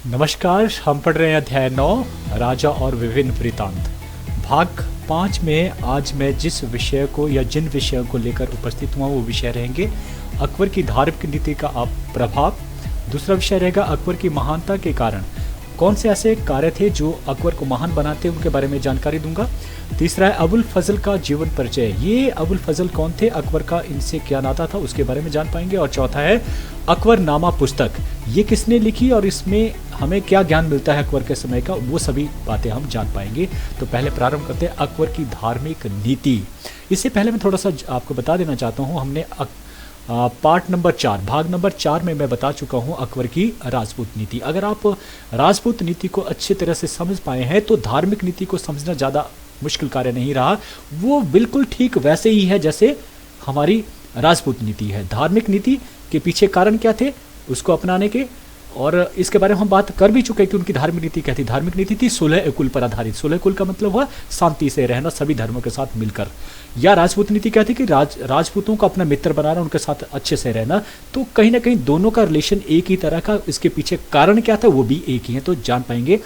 नमस्कार। हम पढ़ रहे हैं अध्याय 9 राजा और विभिन्न वृत्तांत। भाग 5 में आज मैं जिस विषय को या जिन विषयों को लेकर उपस्थित हुआ वो विषय रहेंगे अकबर की धार्मिक नीति का प्रभाव। दूसरा विषय रहेगा अकबर की महानता के कारण कौन से ऐसे कार्य थे जो अकबर को महान बनाते उनके बारे में जानकारी दूंगा। तीसरा है अबुल फजल का जीवन परिचय। ये अबुल फजल कौन थे, अकबर का इनसे क्या नाता था, उसके बारे में जान पाएंगे। और चौथा है अकबरनामा पुस्तक, ये किसने लिखी और इसमें हमें क्या ज्ञान मिलता है अकबर के समय का, वो सभी बातें हम जान पाएंगे। तो पहले प्रारंभ करते हैं अकबर की धार्मिक नीति। इससे पहले मैं थोड़ा सा आपको बता देना चाहता हूँ, हमने पार्ट नंबर 4 भाग नंबर 4 में मैं बता चुका हूं अकबर की राजपूत नीति। अगर आप राजपूत नीति को अच्छी तरह से समझ पाए हैं तो धार्मिक नीति को समझना ज़्यादा मुश्किल कार्य नहीं रहा। वो बिल्कुल ठीक वैसे ही है जैसे हमारी राजपूत नीति है। धार्मिक नीति के पीछे कारण क्या थे उसको अपनाने के, और इसके बारे में हम बात कर भी चुके हैं कि उनकी धार्मिक नीति क्या थी। धार्मिक नीति थी सुलह कुल पर आधारित। सुलह कुल का मतलब हुआ शांति से रहना, सभी धर्मों के साथ मिलकर। या राजपूत नीति क्या थी कि राजपूतों को अपना मित्र बनाना, उनके साथ अच्छे से रहना। तो कहीं ना कहीं दोनों का रिलेशन एक ही तरह का, इसके पीछे कारण क्या था वो भी एक ही है। तो जान पाएंगे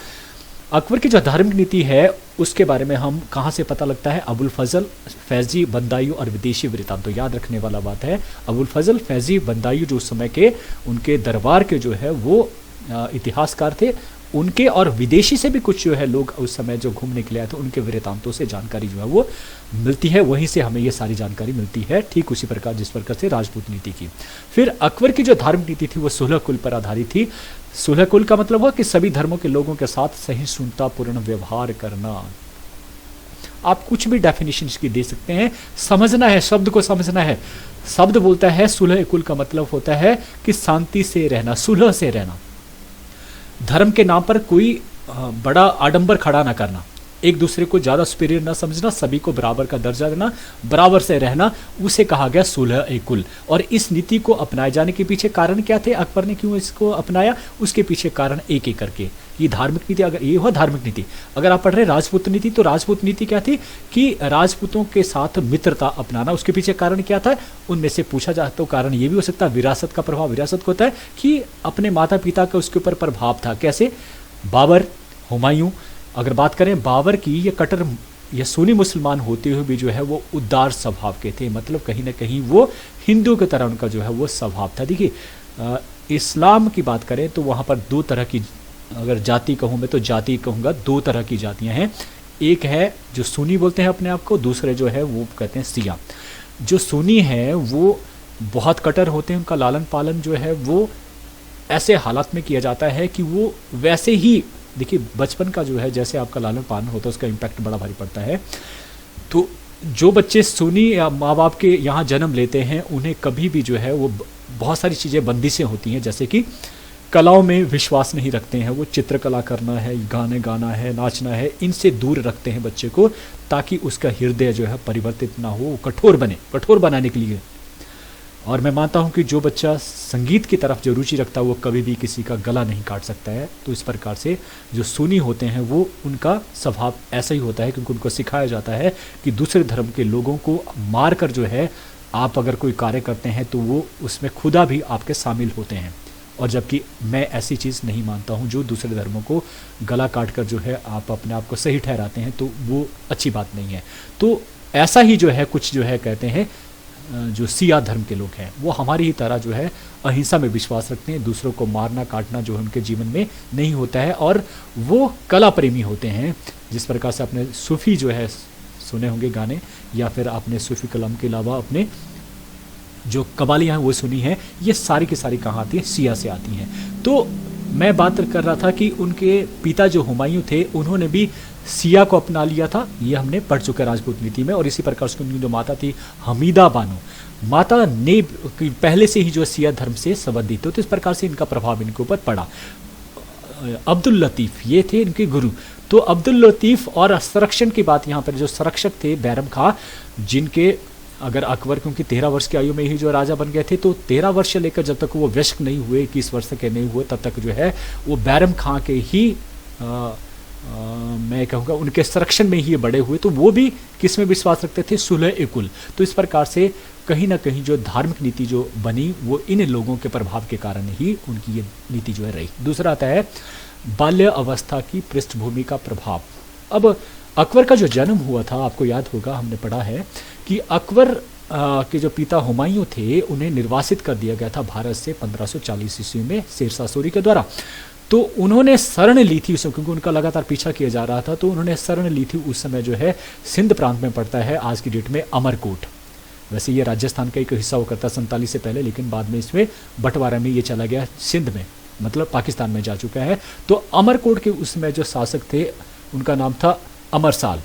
अकबर की जो धार्मिक नीति है उसके बारे में हम कहाँ से पता लगता है। अबुल फजल, फैजी, बंदायू और विदेशी वृत्तांत। तो याद रखने वाला बात है अबुल फजल, फैजी, बंदायू जो उस समय के उनके दरबार के जो है वो इतिहासकार थे, उनके और विदेशी से भी कुछ जो है लोग उस समय जो घूमने के लिए आए थे उनके वृत्तांतों से जानकारी जो है वो मिलती है। वहीं से हमें ये सारी जानकारी मिलती है, ठीक उसी प्रकार जिस प्रकार से राजपूत नीति की। फिर अकबर की जो धार्मिक नीति थी वो सुलह कुल पर आधारित थी। सुलह कुल का मतलब हुआ कि सभी धर्मों के लोगों के साथ सहिष्णुतापूर्ण व्यवहार करना। आप कुछ भी डेफिनेशन इसकी दे सकते हैं, समझना है, शब्द को समझना है। शब्द बोलता है सुलह कुल का मतलब होता है कि शांति से रहना, सुलह से रहना, धर्म के नाम पर कोई बड़ा आडंबर खड़ा ना करना, एक दूसरे को ज़्यादा सुपीरियर ना समझना, सभी को बराबर का दर्जा देना, बराबर से रहना, उसे कहा गया सुलह कुल। और इस नीति को अपनाए जाने के पीछे कारण क्या थे, अकबर ने क्यों इसको अपनाया, उसके पीछे कारण एक एक करके। ये धार्मिक नीति, अगर ये हुआ धार्मिक नीति। अगर आप पढ़ रहे राजपूत नीति, तो राजपूत नीति क्या थी कि राजपूतों के साथ मित्रता अपनाना। उसके पीछे कारण क्या था, उनमें से पूछा जाए तो कारण ये भी हो सकता है विरासत का प्रभाव। विरासत को होता है कि अपने माता पिता का उसके ऊपर प्रभाव था। कैसे, बाबर, हुमायूं, अगर बात करें बाबर की, ये कट्टर या सुन्नी मुसलमान होते हुए भी जो है वो उदार स्वभाव के थे। मतलब कहीं ना कहीं वो हिंदू की तरह उनका जो है वो स्वभाव था। देखिए इस्लाम की बात करें तो वहाँ पर दो तरह की, अगर जाति कहूँ मैं तो जाति कहूँगा, दो तरह की जातियाँ हैं। एक है जो सुन्नी बोलते हैं अपने आप को, दूसरे जो है वो कहते हैं शिया। जो सुन्नी है वो बहुत कट्टर होते हैं, उनका लालन पालन जो है वो ऐसे हालात में किया जाता है कि वो वैसे ही, देखिए बचपन का जो है जैसे आपका लालन पालन होता है उसका इम्पैक्ट बड़ा भारी पड़ता है। तो जो बच्चे सुन्नी या माँ बाप के यहाँ जन्म लेते हैं उन्हें कभी भी जो है वो बहुत सारी चीज़ें बंदिशें होती हैं, जैसे कि कलाओं में विश्वास नहीं रखते हैं। वो चित्रकला करना है, गाने गाना है, नाचना है, इनसे दूर रखते हैं बच्चे को, ताकि उसका हृदय जो है परिवर्तित ना हो, वो कठोर बने, कठोर बनाने के लिए। और मैं मानता हूं कि जो बच्चा संगीत की तरफ जो रुचि रखता है वो कभी भी किसी का गला नहीं काट सकता है। तो इस प्रकार से जो सुन्नी होते हैं वो उनका स्वभाव ऐसा ही होता है, क्योंकि उनको सिखाया जाता है कि दूसरे धर्म के लोगों को मार कर जो है आप अगर कोई कार्य करते हैं तो वो उसमें खुदा भी आपके शामिल होते हैं। और जबकि मैं ऐसी चीज़ नहीं मानता हूँ, जो दूसरे धर्मों को गला काट कर जो है आप अपने आप को सही ठहराते हैं तो वो अच्छी बात नहीं है। तो ऐसा ही जो है कुछ जो है कहते हैं जो सिया धर्म के लोग हैं वो हमारी ही तरह जो है अहिंसा में विश्वास रखते हैं, दूसरों को मारना काटना जो है उनके जीवन में नहीं होता है, और वो कला प्रेमी होते हैं। जिस प्रकार से आपने सूफी जो है सुने होंगे गाने, या फिर आपने सूफी कलाम के अलावा अपने जो कवालियाँ हैं वो सुनी हैं, ये सारी की सारी कहाँ आती हैं, सिया से आती हैं। तो मैं बात कर रहा था कि उनके पिता जो हुमायूं थे उन्होंने भी सिया को अपना लिया था, ये हमने पढ़ चुके हैं राजपूत नीति में। और इसी प्रकार से उनकी जो माता थी हमीदा बानो, माता ने पहले से ही जो सिया धर्म से संबंधित हो, तो इस प्रकार से इनका प्रभाव इनके ऊपर पड़ा। अब्दुल लतीफ़ ये थे इनके गुरु। तो अब्दुल लतीफ़ और संरक्षण की बात, यहाँ पर जो संरक्षक थे बैरम खां, जिनके अगर अकबर क्योंकि 13 वर्ष की आयु में ही जो राजा बन गए थे, तो 13 वर्ष से लेकर जब तक वो वयस्क नहीं हुए, 21 वर्ष के नहीं हुए, तब तक जो है वो बैरम खां के ही मैं कहूँगा उनके संरक्षण में ही बड़े हुए। तो वो भी किस में विश्वास रखते थे, सुलह कुल। तो इस प्रकार से कहीं ना कहीं जो धार्मिक नीति जो बनी वो इन लोगों के प्रभाव के कारण ही उनकी ये नीति जो है रही। दूसरा आता है बाल्य अवस्था की पृष्ठभूमि का प्रभाव। अब अकबर का जो जन्म हुआ था, आपको याद होगा हमने पढ़ा है कि अकबर के जो पिता हुमायूं थे उन्हें निर्वासित कर दिया गया था भारत से 1540 ईस्वी में शेरशाह सूरी के द्वारा। तो उन्होंने शरण ली थी उसमें, क्योंकि उनका लगातार पीछा किया जा रहा था, तो उन्होंने शरण ली थी उस समय जो है सिंध प्रांत में पड़ता है आज की डेट में अमरकोट। वैसे ये राजस्थान का एक हिस्सा हुआ करता 47 से पहले, लेकिन बाद में इसमें बंटवारा में ये चला गया सिंध में, मतलब पाकिस्तान में जा चुका है। तो अमरकोट के उसमें जो शासक थे उनका नाम था अमरसाल।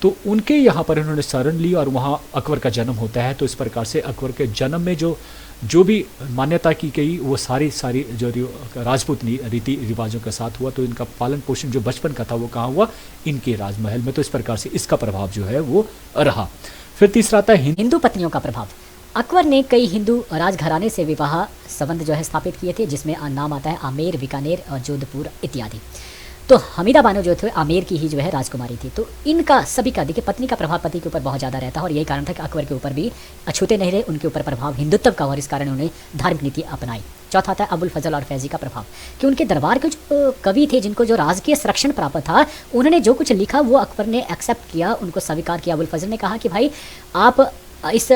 तो उनके यहाँ पर इन्होंने शरण ली और वहाँ अकबर का जन्म होता है। तो इस प्रकार से अकबर के जन्म में जो भी मान्यता की गई वो सारी जो राजपूत रीति रिवाजों के साथ हुआ। तो इनका पालन पोषण जो बचपन का था वो कहाँ हुआ, इनके राजमहल में। तो इस प्रकार से इसका प्रभाव जो है वो रहा। फिर तीसरा आता है हिंदू पत्नियों का प्रभाव। अकबर ने कई हिंदू राजघराने से विवाह संबंध जो है स्थापित किए थे, जिसमें नाम आता है आमेर, बीकानेर और जोधपुर इत्यादि। तो हमीदा बानो जो थे आमेर की ही जो है राजकुमारी थी। तो इनका सभी का देखिए पत्नी का प्रभाव पति के ऊपर बहुत ज़्यादा रहता है, और यही कारण था कि अकबर के ऊपर भी अछूते नहीं रहे, उनके ऊपर प्रभाव हिंदुत्व का, और इस कारण उन्होंने धार्मिक नीति अपनाई। चौथा था अबुल फजल और फैजी का प्रभाव, कि उनके दरबार के जो कवि थे जिनको जो राजकीय संरक्षण प्राप्त था, उन्होंने जो कुछ लिखा वो अकबर ने एक्सेप्ट किया, उनको स्वीकार किया। अबुल फजल ने कहा कि भाई आप इस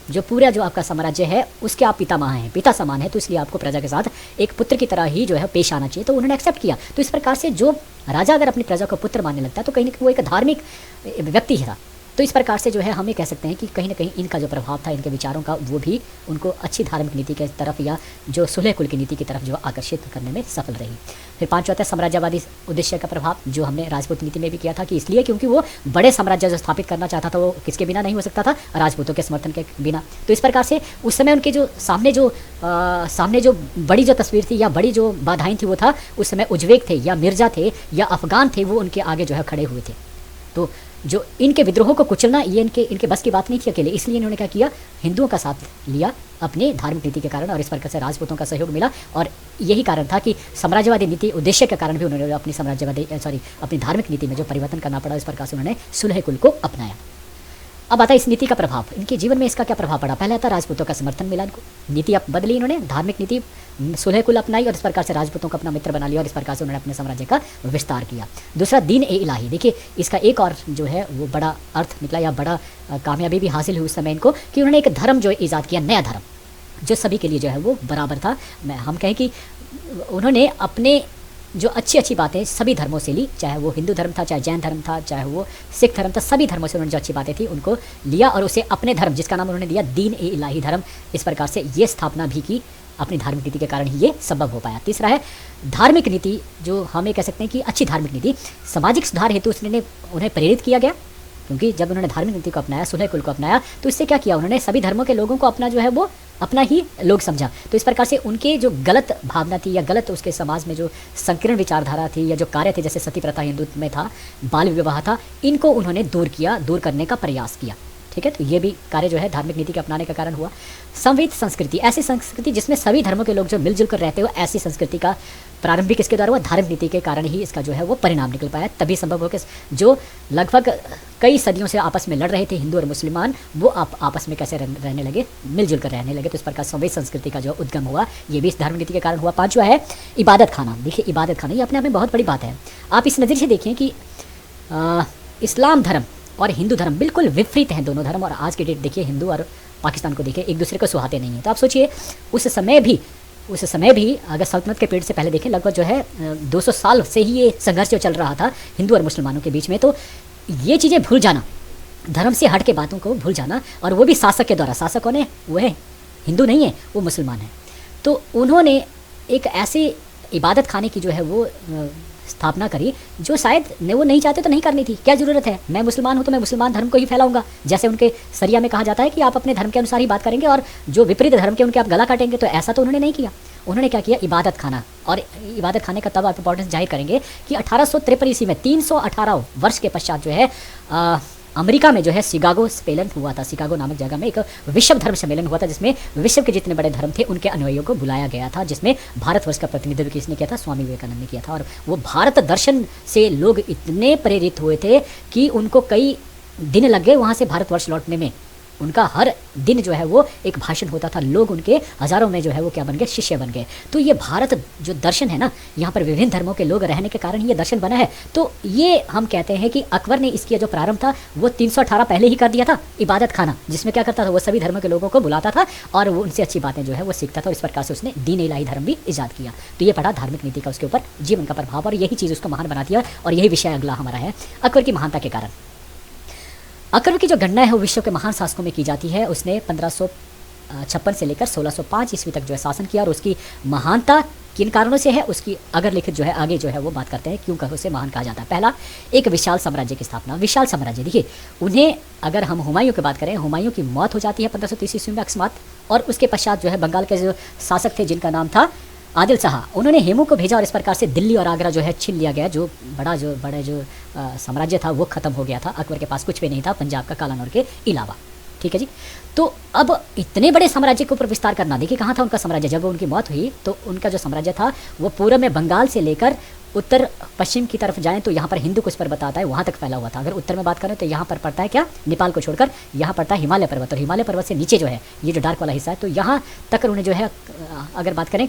जो पूरा जो आपका साम्राज्य है उसके आप पितामह हैं, पिता समान है, तो इसलिए आपको प्रजा के साथ एक पुत्र की तरह ही जो है पेश आना चाहिए। तो उन्होंने एक्सेप्ट किया। तो इस प्रकार से जो राजा अगर अपनी प्रजा को पुत्र मानने लगता है तो कहीं ना कहीं वो एक धार्मिक व्यक्ति था। तो इस प्रकार से जो है हमें कह सकते हैं कि कहीं ना कहीं इनका जो प्रभाव था, इनके विचारों का, वो भी उनको अच्छी धार्मिक नीति के तरफ या जो सुलह कुल की नीति की तरफ जो आकर्षित करने में सफल रही। फिर पांचवा था साम्राज्यवादी उद्देश्य का प्रभाव, जो हमने राजपूत नीति में भी किया था, कि इसलिए क्योंकि वो बड़े साम्राज्य जो स्थापित करना चाहता था वो किसके बिना नहीं हो सकता था, राजपूतों के समर्थन के बिना। तो इस प्रकार से उस समय उनके जो सामने जो बड़ी जो तस्वीर थी या बड़ी जो बाधाएं थी वो था, उस समय उज्बेक थे या मिर्जा थे या अफगान थे, वो उनके आगे जो है खड़े हुए थे। तो जो इनके विद्रोह को कुचलना ये इनके बस की बात नहीं थी अकेले, इसलिए इन्होंने क्या किया, हिंदुओं का साथ लिया अपने धार्मिक नीति के कारण, और इस प्रकार से राजपूतों का सहयोग मिला। और यही कारण था कि साम्राज्यवादी नीति उद्देश्य के कारण भी उन्होंने अपनी धार्मिक नीति में जो परिवर्तन करना पड़ा, इस प्रकार से उन्होंने सुलह कुल को अपनाया। अब आता है इस नीति का प्रभाव, इनके जीवन में इसका क्या प्रभाव पड़ा। पहले आता राजपूतों का समर्थन मिला इनको, नीति बदली इन्होंने, धार्मिक नीति सुलह कुल अपनाई, और इस प्रकार से राजपूतों को अपना मित्र बना लिया, और इस प्रकार से उन्होंने अपने साम्राज्य का विस्तार किया। दूसरा दीन ए इलाही, देखिए इसका एक और जो है वो बड़ा अर्थ निकला या बड़ा कामयाबी भी हासिल हुई उस समय इनको, कि उन्होंने एक धर्म जो ईजाद किया, नया धर्म जो सभी के लिए जो है वो बराबर था। हम कहें कि उन्होंने अपने जो अच्छी बातें सभी धर्मों से ली, चाहे वो हिंदू धर्म था, चाहे जैन धर्म था, चाहे वो सिख धर्म था, सभी धर्मों से उन्होंने जो अच्छी बातें थी उनको लिया, और उसे अपने धर्म जिसका नाम उन्होंने दिया दीन ए इलाही धर्म, इस प्रकार से ये स्थापना भी की। अपनी धार्मिक नीति के कारण ही ये संभव हो पाया। तीसरा है धार्मिक नीति, जो हमें कह सकते हैं कि अच्छी धार्मिक नीति, सामाजिक सुधार हेतु उन्हें प्रेरित किया गया, क्योंकि जब उन्होंने धार्मिक नीति को अपनाया, सुलह कुल को अपनाया, तो इससे क्या किया, उन्होंने सभी धर्मों के लोगों को अपना जो है वो अपना ही लोग समझा। तो इस प्रकार से उनके जो गलत भावना थी या गलत उसके समाज में जो संकीर्ण विचारधारा थी या जो कार्य थे, जैसे सती प्रथा हिंदुत्व में था, बाल विवाह था, इनको उन्होंने दूर करने का प्रयास किया। ठीक है, तो ये भी कार्य जो है धार्मिक नीति के अपनाने का कारण हुआ। संवित संस्कृति, ऐसी संस्कृति जिसमें सभी धर्मों के लोग जो मिलजुल कर रहते हो, ऐसी संस्कृति का प्रारंभिक इसके द्वारा हुआ, धार्मिक नीति के कारण ही इसका जो है वो परिणाम निकल पाया। तभी संभव हो कि जो लगभग कई सदियों से आपस में लड़ रहे थे हिंदू और मुसलमान, वो आपस में कैसे रहने लगे, मिलजुल कर रहने लगे। तो इस प्रकार संवित संस्कृति का जो उद्गम हुआ, ये भी इस धार्मिक नीति के कारण हुआ। पांचवा है इबादत खाना। देखिए इबादत खाना ये अपने आप में बहुत बड़ी बात है। आप इस नज़रिए से देखिए कि इस्लाम धर्म और हिंदू धर्म बिल्कुल विपरीत हैं दोनों धर्म, और आज की डेट देखिए हिंदू और पाकिस्तान को देखिए एक दूसरे को सुहाते नहीं हैं। तो आप सोचिए उस समय भी अगर सल्तनत के पीरियड से पहले देखें, लगभग जो है 200 साल से ही ये संघर्ष जो चल रहा था हिंदू और मुसलमानों के बीच में। तो ये चीज़ें भूल जाना, धर्म से हट के बातों को भूल जाना, और वो भी शासक के द्वारा, शासक कौन है, वो है हिंदू नहीं है, वो मुसलमान है। तो उन्होंने एक ऐसे इबादत खाने की जो है वो स्थापना करी जो शायद वो नहीं चाहते तो नहीं करनी थी। क्या ज़रूरत है, मैं मुसलमान हूँ तो मैं मुसलमान धर्म को ही फैलाऊंगा। जैसे उनके सरिया में कहा जाता है कि आप अपने धर्म के अनुसार ही बात करेंगे और जो विपरीत धर्म के उनके आप गला काटेंगे, तो ऐसा तो उन्होंने नहीं किया। उन्होंने क्या किया, इबादत खाना। और इबादत खाने का तब आप इंपॉर्टेंस जाहिर करेंगे कि 1853 ईस्वी में 318 वर्ष के पश्चात जो है अमेरिका में जो है शिकागो सम्मेलन हुआ था। शिकागो नामक जगह में एक विश्व धर्म सम्मेलन हुआ था, जिसमें विश्व के जितने बड़े धर्म थे उनके अनुयायियों को बुलाया गया था, जिसमें भारतवर्ष का प्रतिनिधित्व किसने किया था, स्वामी विवेकानंद ने किया था। और वो भारत दर्शन से लोग इतने प्रेरित हुए थे कि उनको कई दिन लग गए वहाँ से भारतवर्ष लौटने में। उनका हर दिन जो है वो एक भाषण होता था, लोग उनके हज़ारों में जो है वो क्या बन गए, शिष्य बन गए। तो ये भारत जो दर्शन है ना, यहाँ पर विभिन्न धर्मों के लोग रहने के कारण ये दर्शन बना है। तो ये हम कहते हैं कि अकबर ने इसकी जो प्रारंभ था वो 318 पहले ही कर दिया था, इबादत खाना, जिसमें क्या करता था वो सभी धर्मों के लोगों को बुलाता था और वो उनसे अच्छी बातें जो है वो सीखता था, और इस प्रकार से उसने दीन इलाही धर्म भी ईजाद किया। तो ये पढ़ा धार्मिक नीति का उसके ऊपर जीवन का प्रभाव, और यही चीज़ उसको महान बनाती है। और यही विषय अगला हमारा है, अकबर की महानता के कारण। अकबर की जो गणना है वो विश्व के महान शासकों में की जाती है। उसने 1556 से लेकर 1605 ईस्वी तक जो है शासन किया, और उसकी महानता किन कारणों से है उसकी अगर लिखित जो है आगे जो है वो बात करते हैं, क्यों उसे महान कहा जाता है। पहला, एक विशाल साम्राज्य की स्थापना। विशाल साम्राज्य, देखिए उन्हें अगर हम हुमायूं की बात करें, हुमायूं की मौत हो जाती है 1530 ईस्वी में अकस्मात, और उसके पश्चात जो है बंगाल के जो शासक थे जिनका नाम था आदिल शाह, उन्होंने हेमू को भेजा और इस प्रकार से दिल्ली और आगरा जो है छीन लिया गया। जो बड़े जो साम्राज्य था वो खत्म हो गया था। अकबर के पास कुछ भी नहीं था पंजाब का कालानौर के अलावा। ठीक है जी। तो अब इतने बड़े साम्राज्य के ऊपर विस्तार करना, देखिए कहाँ था उनका साम्राज्य। जब उनकी मौत हुई तो उनका जो साम्राज्य था वो पूर्व में बंगाल से लेकर उत्तर पश्चिम की तरफ जाएं तो यहाँ पर हिंदू कुश पर्वत आता है, वहाँ तक फैला हुआ था। अगर उत्तर में बात करें तो यहाँ पर पड़ता है क्या, नेपाल को छोड़कर यहाँ पड़ता है हिमालय पर्वत, और हिमालय पर्वत से नीचे जो है ये जो डार्क वाला हिस्सा है, तो यहाँ तक उन्हें जो है अगर बात करें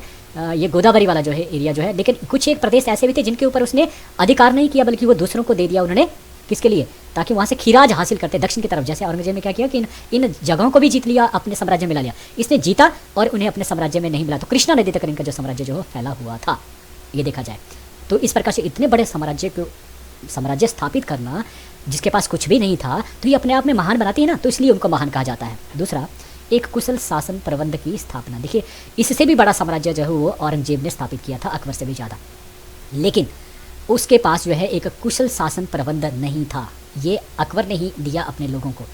ये गोदावरी वाला जो है एरिया जो है। लेकिन कुछ एक प्रदेश ऐसे भी थे जिनके ऊपर उसने अधिकार नहीं किया, बल्कि वो दूसरों को दे दिया उन्होंने। किसके लिए? ताकि वहाँ से खीराज हासिल करते दक्षिण की तरफ। जैसे औरंगजेब ने क्या किया कि इन जगहों को भी जीत लिया, अपने साम्राज्य में ला लिया। इसने जीता और उन्हें अपने साम्राज्य में नहीं मिला, तो कृष्णा नदी तक इनका जो साम्राज्य जो फैला हुआ था, ये देखा जाए तो इस प्रकार से इतने बड़े साम्राज्य स्थापित करना जिसके पास कुछ भी नहीं था, तो ये अपने आप में महान बनाती है ना, तो इसलिए उनको महान कहा जाता है। दूसरा, एक कुशल शासन प्रबंध की स्थापना। देखिए इससे भी बड़ा साम्राज्य जो है वो औरंगजेब ने स्थापित किया था, अकबर से भी ज़्यादा, लेकिन उसके पास जो है एक कुशल शासन प्रबंध नहीं था। ये अकबर ने ही दिया अपने लोगों को।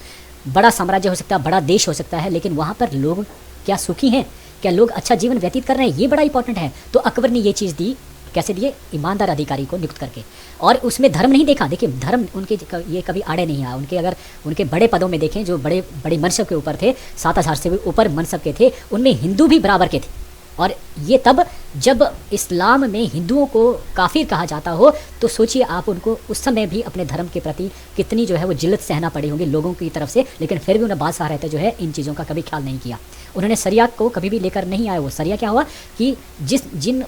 बड़ा साम्राज्य हो सकता है, बड़ा देश हो सकता है, लेकिन वहाँ पर लोग क्या सुखी हैं, क्या लोग अच्छा जीवन व्यतीत कर रहे हैं, ये बड़ा इंपॉर्टेंट है। तो अकबर ने ये चीज़ दी, कैसे दिए? ईमानदार अधिकारी को नियुक्त करके, और उसमें धर्म नहीं देखा। देखिए धर्म उनके ये कभी आड़े नहीं आया। उनके अगर उनके बड़े पदों में देखें, जो बड़े बड़े मनसब के ऊपर थे, 7000 से भी ऊपर मनसब के थे, उनमें हिंदू भी बराबर के थे। और ये तब जब इस्लाम में हिंदुओं को काफिर कहा जाता हो, तो सोचिए आप उनको उस समय भी अपने धर्म के प्रति कितनी जो है वो जिल्लत सहना पड़ी होगी लोगों की तरफ से, लेकिन फिर भी उन्हें बादशाह रहते जो है इन चीज़ों का कभी ख्याल नहीं किया। उन्होंने सरिया को कभी भी लेकर नहीं आए। वो सरिया क्या हुआ कि जिन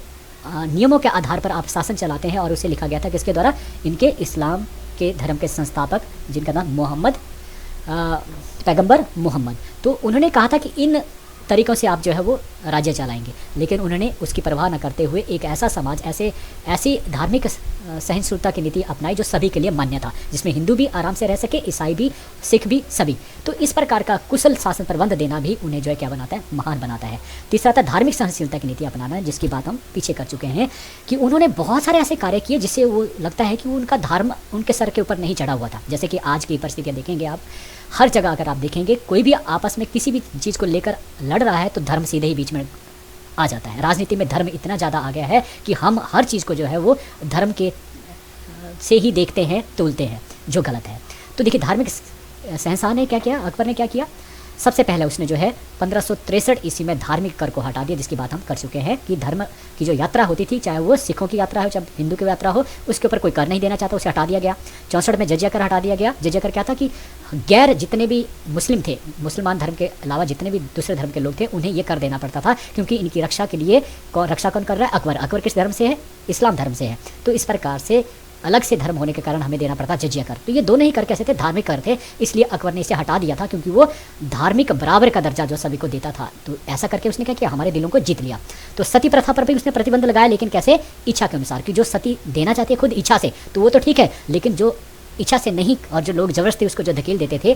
नियमों के आधार पर आप शासन चलाते हैं, और उसे लिखा गया था किसके द्वारा? इनके इस्लाम के धर्म के संस्थापक जिनका नाम मोहम्मद, पैगंबर मोहम्मद। तो उन्होंने कहा था कि इन तरीक़ों से आप जो है वो राज्य चलाएंगे, लेकिन उन्होंने उसकी परवाह न करते हुए एक ऐसा समाज, ऐसी धार्मिक सहिष्णुता की नीति अपनाई जो सभी के लिए मान्य था, जिसमें हिंदू भी आराम से रह सके, ईसाई भी, सिख भी, सभी। तो इस प्रकार का कुशल शासन प्रबंध देना भी उन्हें जो है क्या बनाता है? महान बनाता है। तीसरा था धार्मिक सहनशीलता की नीति अपनाना, जिसकी बात हम पीछे कर चुके हैं कि उन्होंने बहुत सारे ऐसे कार्य किए जिससे वो लगता है कि उनका धर्म उनके सर के ऊपर नहीं चढ़ा हुआ था। जैसे कि आज की परिस्थितियाँ देखेंगे आप, हर जगह अगर आप देखेंगे कोई भी आपस में किसी भी चीज़ को लेकर लड़ रहा है तो धर्म सीधे ही बीच में आ जाता है। राजनीति में धर्म इतना ज़्यादा आ गया है कि हम हर चीज़ को जो है वो धर्म के से ही देखते हैं, तोलते हैं, जो गलत है। तो देखिए धार्मिक शहंशाह ने क्या किया, अकबर ने क्या किया? सबसे पहले उसने जो है 1563 ईस्वी में धार्मिक कर को हटा दिया, जिसकी बात हम कर चुके हैं कि धर्म की जो यात्रा होती थी, चाहे वो सिखों की यात्रा हो चाहे हिंदू की यात्रा हो, उसके ऊपर कोई कर नहीं देना चाहता, उसे हटा दिया गया। 64 में जजिया कर हटा दिया गया। जजिया कर क्या था कि गैर जितने भी मुस्लिम थे, मुसलमान धर्म के अलावा जितने भी दूसरे धर्म के लोग थे, उन्हें ये कर देना पड़ता था, क्योंकि इनकी रक्षा के लिए रक्षा कौन कर रहा है? अकबर। अकबर किस धर्म से है? इस्लाम धर्म से है। तो इस प्रकार से अलग से धर्म होने के कारण हमें देना पड़ता जजिया कर। तो ये दोनों ही कर कैसे थे? धार्मिक कर थे, इसलिए अकबर ने इसे हटा दिया था, क्योंकि वो धार्मिक बराबर का दर्जा जो सभी को देता था। तो ऐसा करके उसने क्या किया? हमारे दिलों को जीत लिया। तो सती प्रथा पर भी उसने प्रतिबंध लगाया, लेकिन कैसे? इच्छा के अनुसार, कि जो सती देना चाहती है खुद इच्छा से, तो वो तो ठीक है, लेकिन जो इच्छा से नहीं और जो लोग जबरदस्ती उसको जो धकेल देते थे,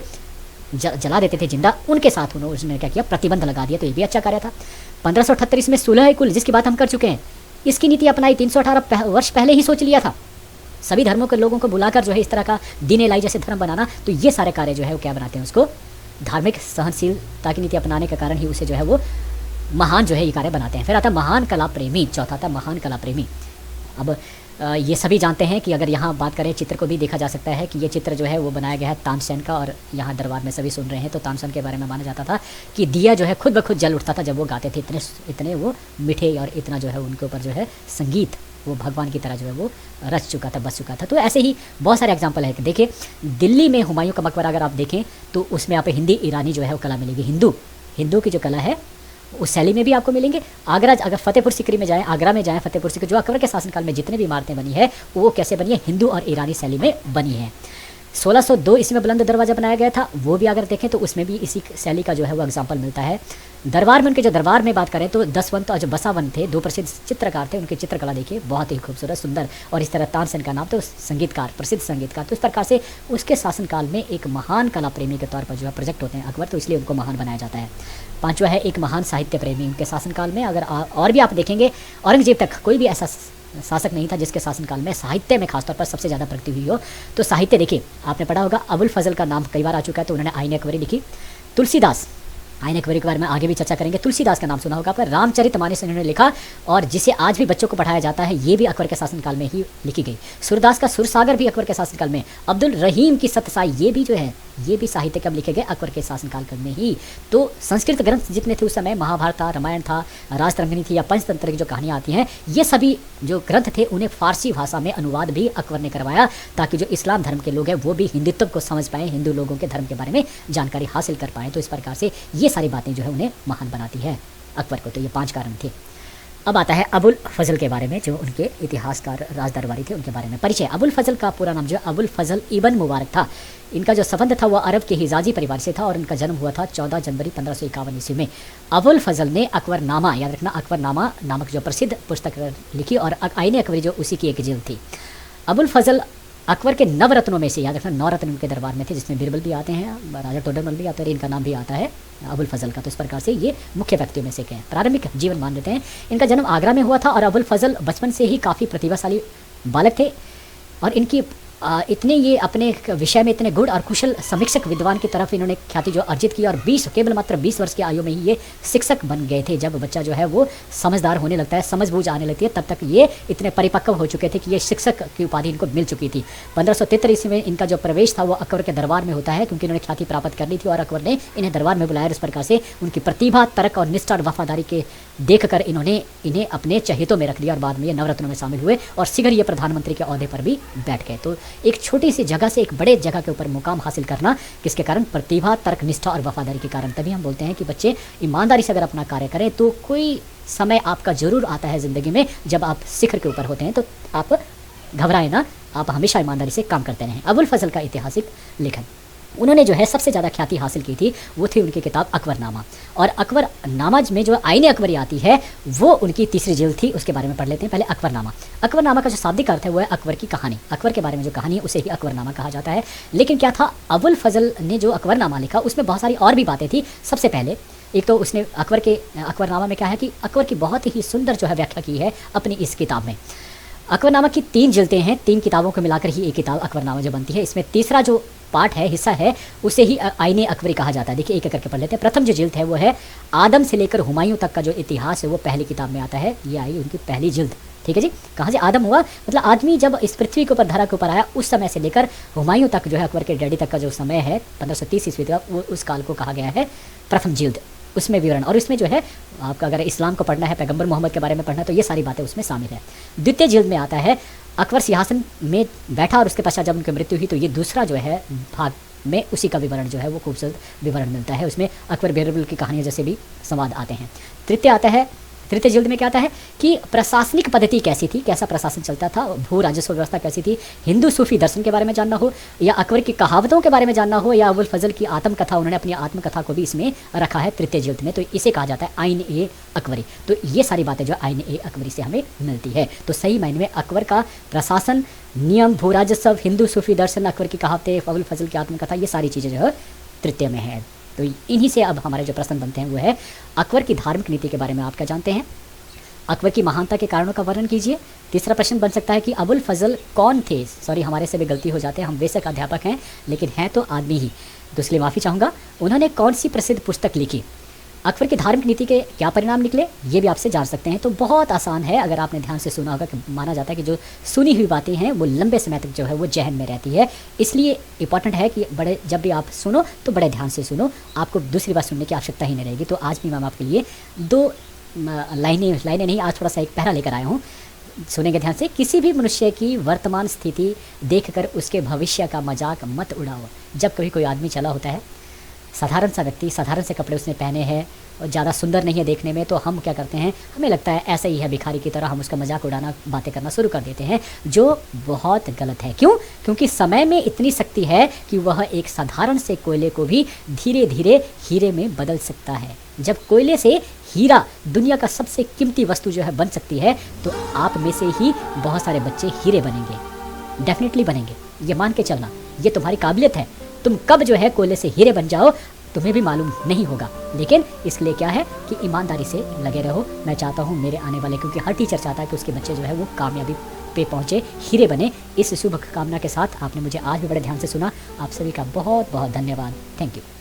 जला देते थे जिंदा, उनके साथ उसने क्या किया? प्रतिबंध लगा दिया। तो ये भी अच्छा कार्य था। 1578 में सुलह कुल, जिसकी बात हम कर चुके हैं, इसकी नीति अपनाई। 318 वर्ष पहले ही सोच लिया था। सभी धर्मों के लोगों को बुलाकर जो है इस तरह का दीन इलाही जैसे धर्म बनाना, तो ये सारे कार्य जो है वो क्या बनाते हैं? उसको धार्मिक सहनशीलता की नीति अपनाने के कारण ही उसे जो है वो महान जो है ये कार्य बनाते हैं। फिर आता महान कला प्रेमी, चौथा था महान कला प्रेमी। अब ये सभी जानते हैं कि अगर यहाँ बात करें, चित्र को भी देखा जा सकता है कि ये चित्र जो है वो बनाया गया है तानसेन का, और यहाँ दरबार में सभी सुन रहे हैं। तो तानसेन के बारे में माना जाता था कि दिया जो है खुद ब खुद जल उठता था जब वो गाते थे। इतने वो मीठे और इतना जो है उनके ऊपर जो है संगीत वो भगवान की तरह जो है वो रच चुका था, बस चुका था। तो ऐसे ही बहुत सारे एग्जाम्पल है। देखिए दिल्ली में हुमायूं का मकबरा अगर आप देखें तो उसमें यहाँ पे हिंदी ईरानी जो है वो कला मिलेगी, हिंदू की जो कला है उस शैली में भी आपको मिलेंगे। आगरा अगर फतेहपुर सीकरी में जाएं, आगरा में जाएं, फतेहपुर सीकरी जो अकबर के शासनकाल में जितने भी इमारतें बनी है वो कैसे बनी है, हिंदू और ईरानी शैली में बनी है। 1602 इसमें बुलंद दरवाज़ा बनाया गया था, वो भी अगर देखें तो उसमें भी इसी शैली का जो है वो एग्जाम्पल मिलता है। दरबार में उनके जो दरबार में बात करें तो दसवंत और जो बसावन थे, 2 प्रसिद्ध चित्रकार थे, उनकी चित्रकला देखिए बहुत ही खूबसूरत सुंदर। और इस तरह तानसेन का नाम तो संगीतकार, प्रसिद्ध संगीतकार। तो इस प्रकार से उसके शासनकाल में एक महान कला प्रेमी के तौर पर जो है प्रोजेक्ट होते हैं अकबर, तो इसलिए उनको महान बनाया जाता है। पांचवा है एक महान साहित्य प्रेमी उनके शासनकाल में। अगर और भी आप देखेंगे औरंगजेब तक कोई भी ऐसा शासक नहीं था जिसके शासनकाल में साहित्य में खासतौर पर सबसे ज़्यादा प्रगति हुई हो। तो साहित्य देखिए आपने पढ़ा होगा, अबुल फजल का नाम कई बार आ चुका है, तो उन्होंने आईन अकबरी लिखी। तुलसीदास, आईन अकबरी के बारे में आगे भी चर्चा करेंगे। तुलसीदास का नाम सुना होगा पर रामचरितमानस उन्होंने लिखा और जिसे आज भी बच्चों को पढ़ाया जाता है, ये भी अकबर के शासनकाल में ही लिखी गई। सूरदास का सुरसागर भी अकबर के शासनकाल में। अब्दुल रहीम की सतसाई, ये भी जो है ये भी साहित्य कब लिखे गए, अकबर के शासनकाल में ही। तो संस्कृत ग्रंथ जितने थे उस समय, महाभारत था, रामायण था, राजतरंगिणी थी या पंचतंत्र की जो कहानियाँ आती हैं, ये सभी जो ग्रंथ थे उन्हें फारसी भाषा में अनुवाद भी अकबर ने करवाया ताकि जो इस्लाम धर्म के लोग हैं वो भी हिंदुत्व को समझ पाएँ, हिंदू लोगों के धर्म के बारे में जानकारी हासिल कर पाएँ। तो इस प्रकार से ये सारी बातें जो है उन्हें महान बनाती है अकबर को। तो ये 5 कारण थे। अब आता है अबुल फजल के बारे में, जो उनके इतिहासकार राज दरबारी थे, उनके बारे में परिचय। अबुल फजल का पूरा नाम जो अबुल फजल इबन मुबारक था। इनका जो संबंध था वह अरब के हिजाजी परिवार से था और इनका जन्म हुआ था 14 जनवरी 1551 ईस्वी में। अबुल फजल ने अकबरनामा, याद रखना अकबरनामा नामक जो प्रसिद्ध पुस्तक लिखी और आईन अकबरी जो उसी की एक जिल्द थी। अबुल फजल अकबर के नवरत्नों में से, याद रखना 9 रत्न उनके दरबार में थे, जिसमें बीरबल भी आते हैं, राजा टोडरमल भी आते हैं, इनका नाम भी आता है अबुल फजल का। तो इस प्रकार से ये मुख्य व्यक्तियों में से हैं। प्रारंभिक जीवन मान लेते हैं। इनका जन्म आगरा में हुआ था और अबुल फजल बचपन से ही काफ़ी प्रतिभाशाली बालक थे और इनकी इतने ये अपने विषय में इतने गुण और कुशल समीक्षक विद्वान की तरफ इन्होंने ख्याति जो अर्जित की और केवल मात्र 20 वर्ष की आयु में ही ये शिक्षक बन गए थे। जब बच्चा जो है वो समझदार होने लगता है, समझ बूझ आने लगती है, तब तक ये इतने परिपक्व हो चुके थे कि ये शिक्षक की उपाधि इनको मिल चुकी थी। 1573 ईस्वी में इनका जो प्रवेश था वो अकबर के दरबार में होता है, क्योंकि इन्होंने ख्याति प्राप्त करनी थी और अकबर ने इन्हें दरबार में बुलाया। इस प्रकार से उनकी प्रतिभा, तर्क और निष्ठा और वफादारी के देखकर इन्हें अपने चहेतों में रख लिया और बाद में ये नवरत्नों में शामिल हुए और शीघ्र ये प्रधानमंत्री के ओहदे पर भी बैठ गए। तो एक छोटी सी जगह से एक बड़े जगह के ऊपर मुकाम हासिल करना किसके कारण, प्रतिभा, तर्क, निष्ठा और वफादारी के कारण। तभी हम बोलते हैं कि बच्चे ईमानदारी से अगर अपना कार्य करें तो कोई समय आपका जरूर आता है ज़िंदगी में जब आप शिखर के ऊपर होते हैं, तो आप घबराएं ना, आप हमेशा ईमानदारी से काम करते रहें। अबुल फजल का ऐतिहासिक लेखन, उन्होंने जो है सबसे ज़्यादा ख्याति हासिल की थी वो थी उनकी किताब अकबरनामा। और अकबरनामा में जो आईन अकबरी आती है वो उनकी तीसरी जिल्द थी, उसके बारे में पढ़ लेते हैं पहले। अकबरनामा का जो शाब्दिक अर्थ है वो है अकबर की कहानी। अकबर के बारे में जो कहानी है उसे ही अकबरनामा कहा जाता है। लेकिन क्या था, अबुल फजल ने जो अकबरनामा लिखा उसमें बहुत सारी और भी बातें थी। सबसे पहले एक तो उसने अकबरनामा में क्या है कि अकबर की बहुत ही सुंदर जो है व्याख्या की है अपनी इस किताब में। अकबरनामा की 3 जिल्दें हैं, 3 किताबों को मिलाकर ही एक किताब अकबरनामा जो बनती है। इसमें तीसरा जो पार्ट है, हिस्सा है, उसे ही आईने अकबरी कहा जाता है। देखिए एक एक करके पढ़ लेते हैं। प्रथम जो जिल्द है वो है आदम से लेकर हुमायूं तक का जो इतिहास है वो पहली किताब में आता है। ये आई उनकी पहली जिल्द, ठीक है जी। कहाँ से आदम हुआ, मतलब आदमी जब इस पृथ्वी के ऊपर, धरा के ऊपर आया, उस समय से लेकर हुमायूं तक जो है अकबर के डैडी तक का जो समय है 1530 ईस्वी तक, वो उस काल को कहा गया है प्रथम जिल्द। उसमें विवरण, और इसमें जो है आपका अगर इस्लाम को पढ़ना है, पैगंबर मोहम्मद के बारे में पढ़ना है, तो ये सारी बातें उसमें शामिल है। द्वितीय जिल्द में आता है अकबर सिंहासन में बैठा और उसके पश्चात जब उनकी मृत्यु हुई, तो ये दूसरा जो है भाग में उसी का विवरण जो है वो खूबसूरत विवरण मिलता है। उसमें अकबर बीरबल की कहानियाँ जैसे भी संवाद आते हैं। तृतीय जिल्द में क्या आता है कि प्रशासनिक पद्धति कैसी थी, कैसा प्रशासन चलता था, भू राजस्व व्यवस्था कैसी थी, हिंदू सूफी दर्शन के बारे में जानना हो, या अकबर की कहावतों के बारे में जानना हो, या अबुल फजल की आत्मकथा, उन्होंने अपनी आत्मकथा को भी इसमें रखा है तृतीय जिल्द में। तो इसे कहा जाता है आईन ए अकबरी। तो ये सारी बातें जो आईन ए अकबरी से हमें मिलती है। तो सही मायने में अकबर का प्रशासन, नियम, भू राजस्व, हिंदू सूफी दर्शन, अकबर की कहावतें, अबुल फजल की आत्मकथा, ये सारी चीज़ें जो है तृतीय में है। तो इन्हीं से अब हमारे जो प्रश्न बनते हैं वो है अकबर की धार्मिक नीति के बारे में आप क्या जानते हैं, अकबर की महानता के कारणों का वर्णन कीजिए। तीसरा प्रश्न बन सकता है कि अबुल फजल कौन थे। सॉरी, हमारे से भी गलती हो जाते हैं, हम बेशक अध्यापक हैं लेकिन हैं तो आदमी ही, तो इसलिए माफ़ी चाहूँगा। उन्होंने कौन सी प्रसिद्ध पुस्तक लिखी, अकबर की धार्मिक नीति के क्या परिणाम निकले, ये भी आपसे जान सकते हैं। तो बहुत आसान है, अगर आपने ध्यान से सुना होगा कि माना जाता है कि जो सुनी हुई बातें हैं वो लंबे समय तक जो है वो जहन में रहती है। इसलिए इंपॉर्टेंट है कि जब भी आप सुनो तो बड़े ध्यान से सुनो, आपको दूसरी बार सुनने की आवश्यकता ही नहीं रहेगी। तो आज भी मैं आपके लिए 2 लाइनें नहीं, आज थोड़ा सा एक पहरा लेकर आया हूँ। सुनेंगे ध्यान से, किसी भी मनुष्य की वर्तमान स्थिति देखकर उसके भविष्य का मजाक मत उड़ाओ। जब कभी कोई आदमी चला होता है, साधारण सा व्यक्ति, साधारण से कपड़े उसने पहने हैं और ज़्यादा सुंदर नहीं है देखने में, तो हम क्या करते हैं, हमें लगता है ऐसा ही है भिखारी की तरह, हम उसका मजाक उड़ाना, बातें करना शुरू कर देते हैं, जो बहुत गलत है। क्यों? क्योंकि समय में इतनी शक्ति है कि वह एक साधारण से कोयले को भी धीरे धीरे हीरे में बदल सकता है। जब कोयले से हीरा, दुनिया का सबसे कीमती वस्तु जो है, बन सकती है, तो आप में से ही बहुत सारे बच्चे हीरे बनेंगे, डेफिनेटली बनेंगे। ये मान के चलना, ये तुम्हारी काबिलियत है। तुम कब जो है कोयले से हीरे बन जाओ तुम्हें भी मालूम नहीं होगा, लेकिन इसलिए क्या है कि ईमानदारी से लगे रहो। मैं चाहता हूँ मेरे आने वाले, क्योंकि हर टीचर चाहता है कि उसके बच्चे जो है वो कामयाबी पे पहुँचे, हीरे बने। इस शुभ कामना के साथ आपने मुझे आज भी बड़े ध्यान से सुना। आप सभी का बहुत बहुत धन्यवाद। Thank you.